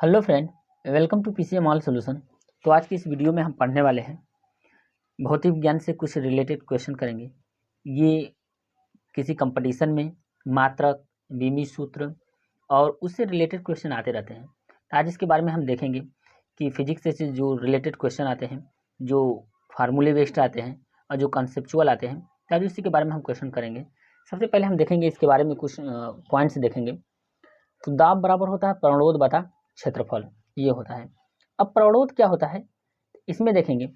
Hello friend, welcome to PCM all solution. तो आज की इस वीडियो में हम पढ़ने वाले हैं भौतिक विज्ञान से कुछ रिलेटेड क्वेश्चन करेंगे। ये किसी कंपटीशन में मात्रक, बीमी सूत्र और उससे रिलेटेड क्वेश्चन आते रहते हैं। तो आज इसके बारे में हम देखेंगे कि फिजिक्स से जो रिलेटेड क्वेश्चन आते हैं, जो फार्मूले बेस्ड आते हैं और जो कंसेप्चुअल आते हैं, तो आज इसी के बारे में हम क्वेश्चन करेंगे। सबसे पहले हम देखेंगे इसके बारे में कुछ पॉइंट्स देखेंगे। तो दाब बराबर होता है प्रणोद बटा क्षेत्रफल, ये होता है। अब प्रणोद क्या होता है, इसमें देखेंगे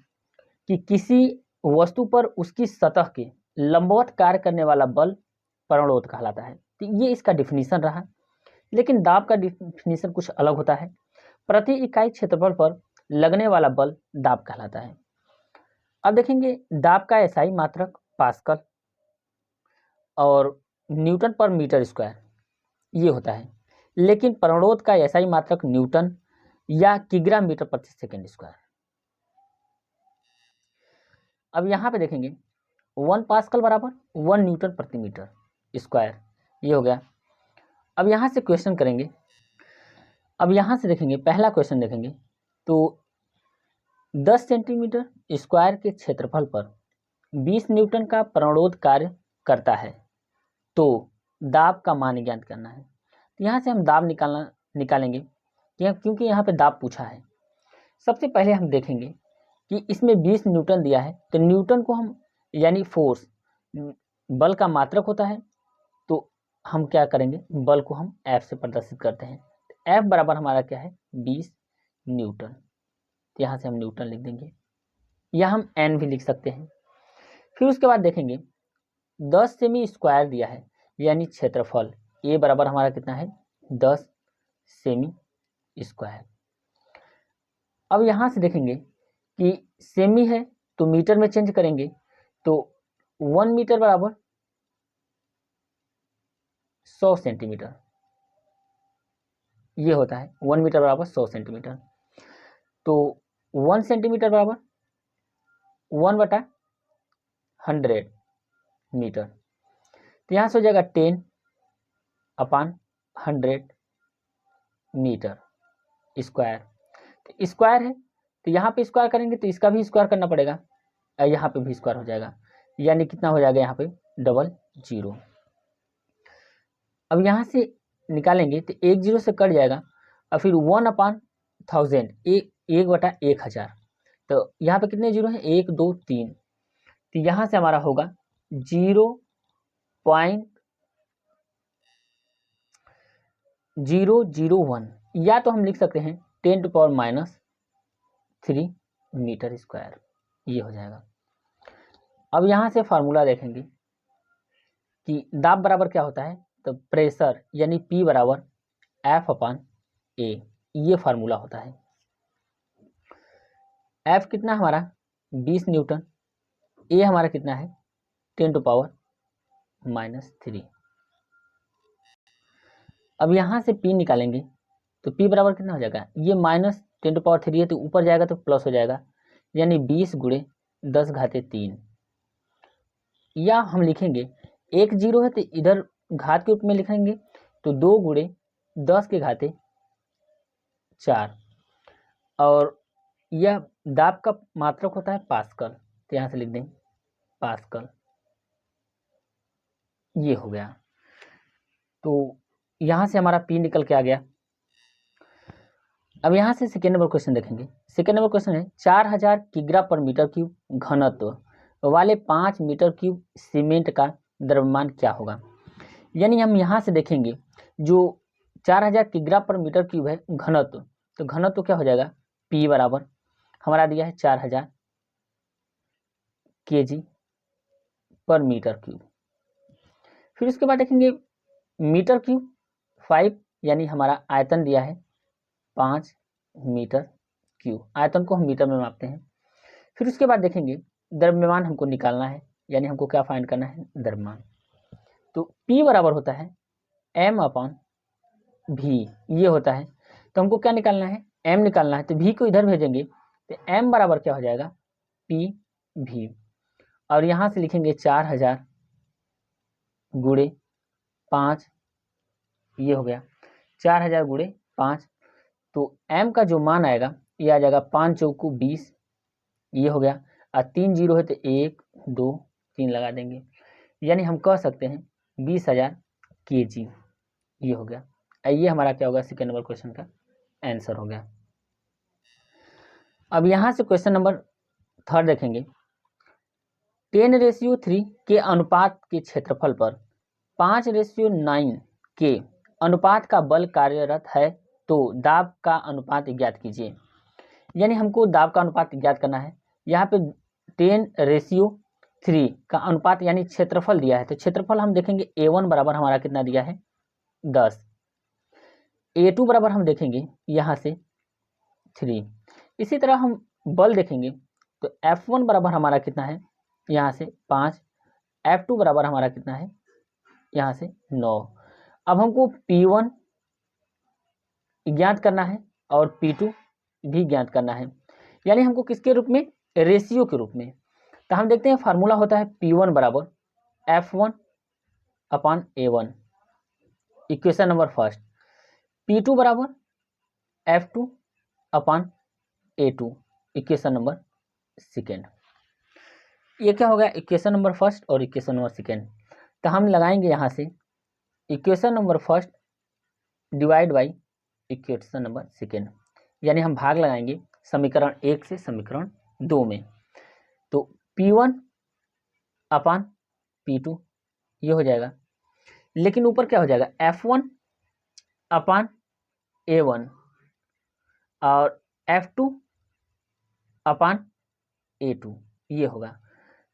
कि किसी वस्तु पर उसकी सतह के लंबवत कार्य करने वाला बल प्रणोद कहलाता है। तो ये इसका डिफिनीशन रहा, लेकिन दाब का डिफिनीशन कुछ अलग होता है। प्रति इकाई क्षेत्रफल पर लगने वाला बल दाब कहलाता है। अब देखेंगे दाब का एसआई मात्रक पास्कल और न्यूटन पर मीटर स्क्वायर ये होता है, लेकिन प्रणोद का एसआई मात्रक न्यूटन या किग्रा मीटर प्रति सेकेंड स्क्वायर। अब यहाँ पे देखेंगे 1 पास्कल बराबर 1 न्यूटन प्रति मीटर स्क्वायर, ये हो गया। अब यहाँ से क्वेश्चन करेंगे। अब यहाँ से देखेंगे, पहला क्वेश्चन देखेंगे तो 10 सेंटीमीटर स्क्वायर के क्षेत्रफल पर 20 न्यूटन का प्रणोद कार्य करता है, तो दाब का मान ज्ञात करना है। तो यहाँ से हम दाब निकालेंगे क्योंकि यहाँ पे दाब पूछा है। सबसे पहले हम देखेंगे कि इसमें 20 न्यूटन दिया है, तो न्यूटन को हम यानी फोर्स बल का मात्रक होता है, तो हम क्या करेंगे, बल को हम F से प्रदर्शित करते हैं। F बराबर हमारा क्या है, 20 न्यूटन। तो यहाँ से हम न्यूटन लिख देंगे, या हम N भी लिख सकते हैं। फिर उसके बाद देखेंगे 10 सेमी स्क्वायर दिया है, यानी क्षेत्रफल A बराबर हमारा कितना है, 10 सेमी स्क्वायर। अब यहाँ से देखेंगे कि सेमी है तो मीटर में चेंज करेंगे, तो 1 मीटर बराबर 100 सेंटीमीटर, ये होता है। 1 मीटर बराबर 100 सेंटीमीटर, तो 1 सेंटीमीटर बराबर 1/100 मीटर। तो यहाँ से हो जाएगा 10/100 मीटर स्क्वायर। तो स्क्वायर है तो यहाँ पे स्क्वायर करेंगे तो इसका भी स्क्वायर करना पड़ेगा, और यहाँ पे भी स्क्वायर हो जाएगा, यानी कितना हो जाएगा यहाँ पे 00। अब यहाँ से निकालेंगे तो 1 0 से कट जाएगा, और फिर 1/1000 1/1000। तो यहाँ पे कितने जीरो हैं, 1 2 3। तो यहाँ से हमारा होगा 0.001, या तो हम लिख सकते हैं 10⁻³ मीटर स्क्वायर, ये हो जाएगा। अब यहाँ से फार्मूला देखेंगे कि दाब बराबर क्या होता है, तो प्रेशर यानी P बराबर F/A, ये फार्मूला होता है। F कितना हमारा 20 न्यूटन, A हमारा कितना है 10⁻³ अब यहाँ से P निकालेंगे तो P बराबर कितना हो जाएगा, ये -10⁻³ है तो ऊपर जाएगा तो प्लस हो जाएगा, यानी 20 × 10⁻³ या हम लिखेंगे 1 0 है तो इधर घात के रूप में लिखेंगे, तो 2 × 10⁻⁴, और यह दाब का मात्रक होता है पास्कल, तो यहाँ से लिख दें पास्कल, ये हो गया। तो यहाँ से हमारा P निकल के आ गया। अब यहाँ से सेकेंड नंबर क्वेश्चन देखेंगे। सेकेंड नंबर क्वेश्चन है 4000 किग्रा पर मीटर क्यूब घनत्व वाले 5 मीटर क्यूब सीमेंट का द्रव्यमान क्या होगा। यानी हम यहाँ से देखेंगे जो 4000 किग्रा पर मीटर क्यूब है घनत्व, तो घनत्व क्या हो जाएगा, P बराबर हमारा दिया है 4000 kg पर मीटर क्यूब। फिर उसके बाद देखेंगे मीटर क्यूब 5, यानी हमारा आयतन दिया है 5 मीटर क्यूब, आयतन को हम मीटर में मापते हैं। फिर उसके बाद देखेंगे द्रव्यमान हमको निकालना है, यानी हमको क्या फाइंड करना है, द्रव्यमान। तो P बराबर होता है m/v, ये होता है। तो हमको क्या निकालना है, m निकालना है, तो v को इधर भेजेंगे तो m बराबर क्या हो जाएगा, PV, और यहाँ से लिखेंगे 4000 × 5, ये हो गया 4000 × 5, तो m का जो मान आएगा ये आ जाएगा 5 चौको 20, ये हो गया। और 3 जीरो है तो 1 2 3 लगा देंगे, यानी हम कह सकते हैं 20,000 kg, ये हो गया। ये हमारा क्या होगा, सेकेंड नंबर क्वेश्चन का आंसर हो गया। अब यहाँ से क्वेश्चन नंबर थर्ड देखेंगे। 10:3 के अनुपात के क्षेत्रफल पर 5:9 के अनुपात का बल कार्यरत है, तो दाब का अनुपात ज्ञात कीजिए। यानी हमको दाब का अनुपात ज्ञात करना है। यहाँ पे 10:3 का अनुपात यानी क्षेत्रफल दिया है, तो क्षेत्रफल हम देखेंगे A1 बराबर हमारा कितना दिया है 10, A2 बराबर हम देखेंगे यहाँ से 3। इसी तरह हम बल देखेंगे तो F1 बराबर हमारा कितना है यहाँ से 5, F2 बराबर हमारा कितना है यहाँ से 9। अब हमको P1 ज्ञात करना है और P2 भी ज्ञात करना है, यानी हमको किसके रूप में, रेशियो के रूप में। तो हम देखते हैं फार्मूला होता है P1 बराबर F1 अपान A1, equation number first. P2 बराबर F2 अपान A2, इक्वेशन नंबर सेकेंड। ये क्या हो गया, इक्वेशन नंबर फर्स्ट और इक्वेशन नंबर सेकेंड। तो हम लगाएंगे यहाँ से equation number first divide by equation number second, यानी हम भाग लगाएंगे समीकरण 1 से समीकरण 2 में। तो P1 अपान P2 ये हो जाएगा, लेकिन ऊपर क्या हो जाएगा F1 अपान A1 और F2 अपान A2 ये होगा।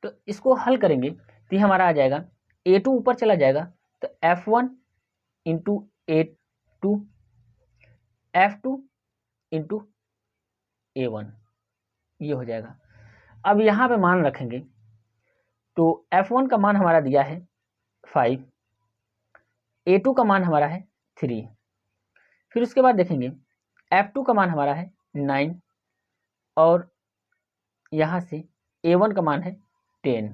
तो इसको हल करेंगे तो ये हमारा आ जाएगा A2 ऊपर चला जाएगा तो F1 into A2, F2 into A1 ये हो जाएगा। अब यहाँ पे मान रखेंगे तो F1 का मान हमारा दिया है 5, A2 का मान हमारा है 3, फिर उसके बाद देखेंगे F2 का मान हमारा है 9 और यहाँ से A1 का मान है 10।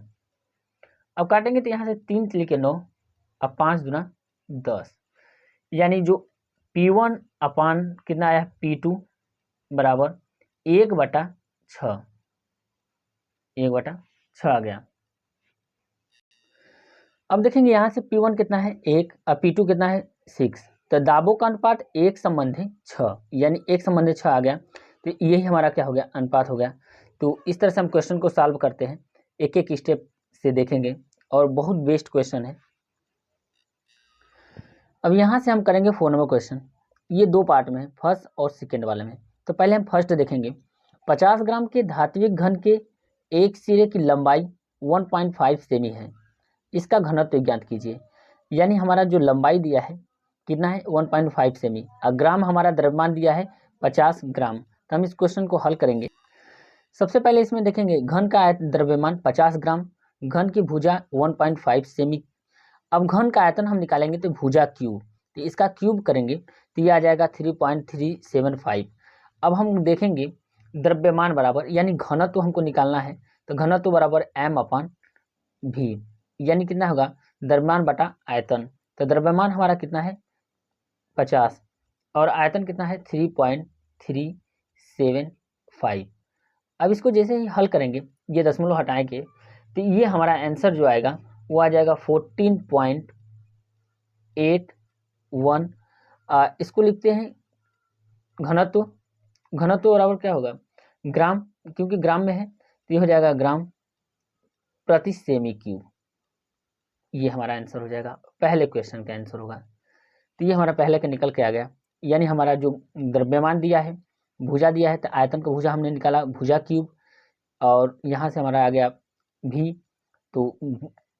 अब काटेंगे तो यहाँ से 3 3 के 9, अब 5 दूना 10, यानी जो P1 अपान कितना आया P2 बराबर 1/6, 1/6 आ गया। अब देखेंगे यहाँ से P1 कितना है 1 और P2 कितना है 6, तो दाबों का अनुपात 1 संबंधी 6, यानी 1 संबंधी 6 आ गया। तो यही हमारा क्या हो गया, अनुपात हो गया। तो इस तरह से हम क्वेश्चन को सॉल्व करते हैं, एक एक स्टेप से देखेंगे और बहुत बेस्ट क्वेश्चन है। अब यहाँ से हम करेंगे 4 नंबर क्वेश्चन, ये 2 पार्ट में है, फर्स्ट और सेकेंड वाले में। तो पहले हम फर्स्ट देखेंगे। 50 ग्राम के धात्विक घन के एक सिरे की लंबाई 1.5 सेमी है, इसका घनत्व ज्ञात कीजिए। यानी हमारा जो लंबाई दिया है कितना है 1.5 सेमी और ग्राम हमारा द्रव्यमान दिया है 50 ग्राम। तो हम इस क्वेश्चन को हल करेंगे। सबसे पहले इसमें देखेंगे घन का द्रव्यमान 50 ग्राम, घन की भुजा 1.5 सेमी। अब घन का आयतन हम निकालेंगे तो भुजा क्यूब, तो इसका क्यूब करेंगे तो ये आ जाएगा 3.375। अब हम देखेंगे द्रव्यमान बराबर, यानी घनत्व तो हमको निकालना है, तो घनत्व तो बराबर m/v, यानी कितना होगा द्रव्यमान बटा आयतन। तो द्रव्यमान हमारा कितना है 50 और आयतन कितना है 3.375। अब इसको जैसे ही हल करेंगे, ये दशमलव हटाएंगे तो ये हमारा आंसर जो आएगा वो आ जाएगा 14.81। इसको लिखते हैं घनत्व, घनत्व बराबर क्या होगा ग्राम, क्योंकि ग्राम में है तो ये हो जाएगा ग्राम प्रति सेमी क्यूब। ये हमारा आंसर हो जाएगा, पहले क्वेश्चन का आंसर होगा। तो ये हमारा पहले का निकल के आ गया, यानी हमारा जो द्रव्यमान दिया है, भुजा दिया है, तो आयतन का भुजा हमने निकाला भुजा क्यूब, और यहाँ से हमारा आ गया भी, तो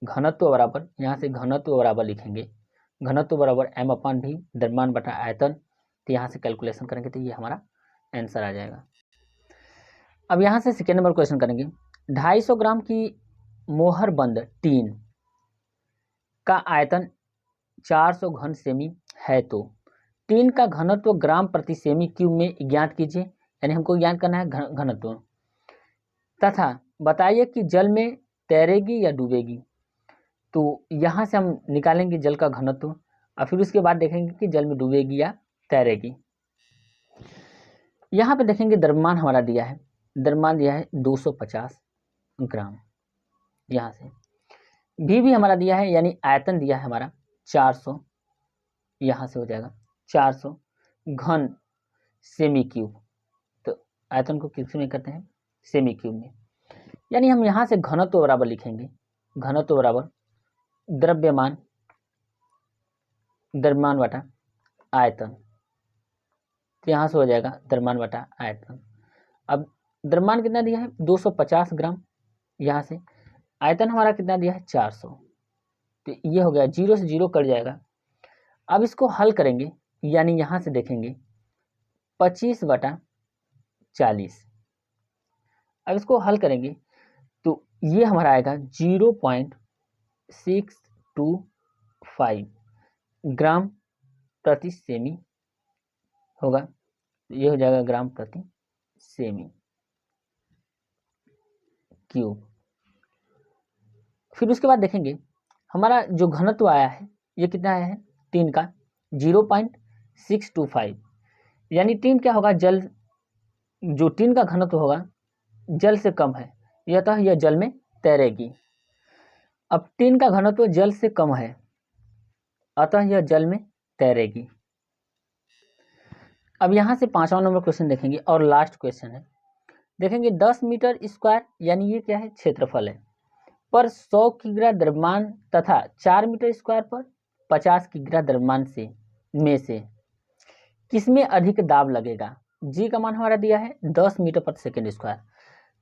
घनत्व बराबर, यहाँ से घनत्व बराबर लिखेंगे, घनत्व बराबर m/v द्रव्यमान बटा आयतन। तो यहाँ से कैलकुलेशन करेंगे तो ये हमारा आंसर आ जाएगा। अब यहाँ से सेकेंड नंबर क्वेश्चन करेंगे। 250 ग्राम की मोहर बंद टीन का आयतन 400 घन सेमी है, तो टीन का घनत्व ग्राम प्रति सेमी क्यूब में ज्ञात कीजिए। यानी हमको ज्ञात करना है घनत्व, तथा बताइए कि जल में तैरेगी या डूबेगी। तो यहाँ से हम निकालेंगे जल का घनत्व और फिर उसके बाद देखेंगे कि जल में डूबेगी या तैरेगी। यहाँ पे देखेंगे द्रव्यमान हमारा दिया है, द्रव्यमान दिया है 250 ग्राम। यहाँ से भी हमारा दिया है, यानी आयतन दिया है हमारा 400, यहाँ से हो जाएगा 400 घन सेमी क्यूब। तो आयतन को किस में करते हैं, सेमी क्यूब में, यानी हम यहाँ से घनत्व बराबर लिखेंगे, घनत्व बराबर द्रव्यमान, द्रव्यमान बटा आयतन। तो यहाँ से हो जाएगा द्रव्यमान बटा आयतन। अब द्रव्यमान कितना दिया है 250 ग्राम, यहाँ से आयतन हमारा कितना दिया है 400। तो ये हो गया, 0 से 0 कट जाएगा। अब इसको हल करेंगे, यानी यहाँ से देखेंगे 25/40। अब इसको हल करेंगे तो ये हमारा आएगा 0.625 ग्राम प्रति सेमी होगा। ये हो जाएगा ग्राम प्रति सेमी क्यूब। फिर उसके बाद देखेंगे हमारा जो घनत्व आया है ये कितना आया है, टीन का 0.625, यानी टीन क्या होगा, जल, जो टीन का घनत्व होगा जल से कम है, अतः यह जल में तैरेगी। अब टीन का घनत्व जल से कम है, अतः यह जल में तैरेगी। अब यहाँ से 5वां नंबर क्वेश्चन देखेंगे और लास्ट क्वेश्चन है। देखेंगे 10 मीटर स्क्वायर, यानी ये क्या है, क्षेत्रफल है, पर 100 किग्रा द्रव्यमान तथा 4 मीटर स्क्वायर पर 50 किग्रा द्रव्यमान में से किसमें अधिक दाब लगेगा। जी का मान हमारा दिया है 10 मीटर प्रति सेकेंड स्क्वायर।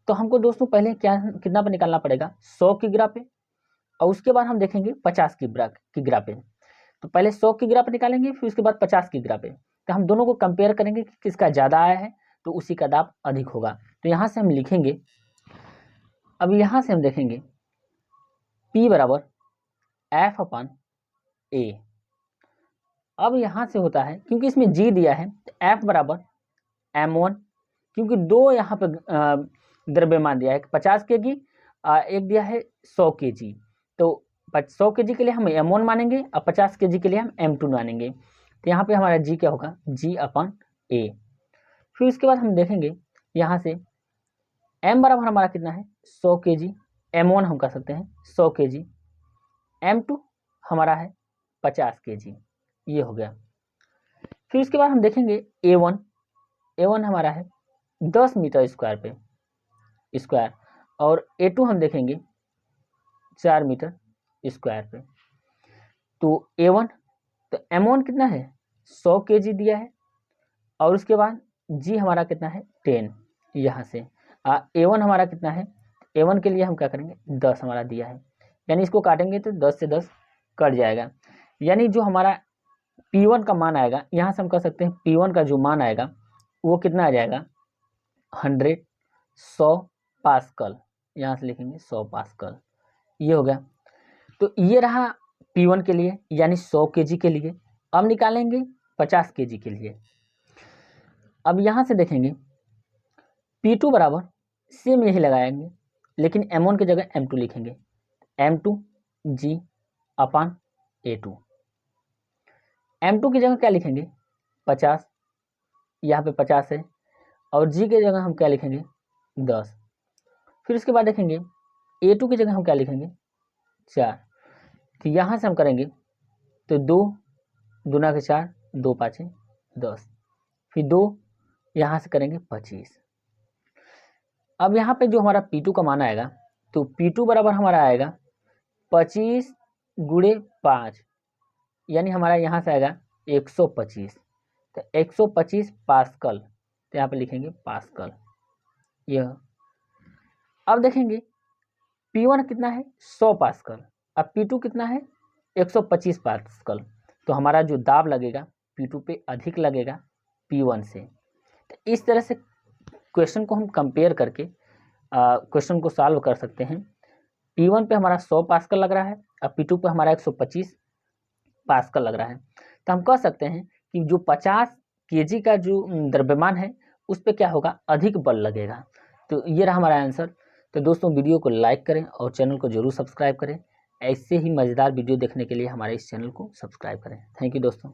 तो हमको दोस्तों पहले कितना पर निकालना पड़ेगा, 100 किग्रा पे, और उसके बाद हम देखेंगे 50 किग्रा पे। तो पहले 100 किग्रा पे निकालेंगे, फिर उसके बाद 50 किग्रा पे। तो हम दोनों को कंपेयर करेंगे कि किसका ज़्यादा आया है, तो उसी का दाब अधिक होगा। तो यहाँ से हम लिखेंगे, अब यहाँ से हम देखेंगे P बराबर F/A। अब यहाँ से होता है, क्योंकि इसमें G दिया है, तो F बराबर M1, क्योंकि दो यहाँ पे द्रव्यमान दिया है, 50 kg, एक दिया है 100 kg। तो 100 kg के लिए हम M1 मानेंगे और 50 kg के लिए हम M2 मानेंगे। तो यहाँ पे हमारा G क्या होगा, G/A। फिर उसके बाद हम देखेंगे यहाँ से M बराबर हमारा कितना है 100 kg, M1 हम कर सकते हैं 100 kg, M2 हमारा है 50 kg, ये हो गया। फिर उसके बाद हम देखेंगे A1 हमारा है 10 मीटर स्क्वायर और A2 हम देखेंगे 4 मीटर स्क्वायर पे। तो A1, तो M1 कितना है 100 kg दिया है, और उसके बाद G हमारा कितना है 10, यहाँ से A1 हमारा कितना है, A1 के लिए हम क्या करेंगे 10 हमारा दिया है, यानी इसको काटेंगे तो 10 से 10 कट जाएगा, यानी जो हमारा P1 का मान आएगा, यहाँ से हम कह सकते हैं P1 का जो मान आएगा वो कितना आ जाएगा 100 पास्कल, यहाँ से लिखेंगे 100 पास्कल, ये हो गया। तो ये रहा P1 के लिए, यानी 100 kg के लिए। अब निकालेंगे 50 kg के लिए। अब यहाँ से देखेंगे P2 बराबर सेम यही लगाएंगे, लेकिन M1 की जगह M2 लिखेंगे, M2 G/A2। M2 की जगह क्या लिखेंगे 50, यहाँ पे 50 है, और G की जगह हम क्या लिखेंगे 10। फिर उसके बाद देखेंगे A2 की जगह हम क्या लिखेंगे 4। तो यहाँ से हम करेंगे तो 2 दूना के 4, 2 5 10, फिर 2 यहाँ से करेंगे 25। अब यहाँ पे जो हमारा P2 का मान आएगा, तो P2 बराबर हमारा आएगा 25 × 5, यानी हमारा यहाँ से आएगा 125। तो 125 पास्कल, तो यहाँ पे लिखेंगे पास्कल, यह। अब देखेंगे P1 कितना है 100 पास्कल, अब P2 कितना है 125 पास्कल, तो हमारा जो दाब लगेगा P2 पे अधिक लगेगा P1 से। तो इस तरह से क्वेश्चन को हम कंपेयर करके क्वेश्चन को सॉल्व कर सकते हैं। P1 पे हमारा 100 पास्कल लग रहा है, अब P2 पे हमारा 125 पास्कल लग रहा है। तो हम कह सकते हैं कि जो 50 kg का जो द्रव्यमान है उस पर क्या होगा, अधिक बल लगेगा। तो ये रहा हमारा आंसर। तो दोस्तों वीडियो को लाइक करें और चैनल को जरूर सब्सक्राइब करें। ऐसे ही मज़ेदार वीडियो देखने के लिए हमारे इस चैनल को सब्सक्राइब करें। थैंक यू दोस्तों।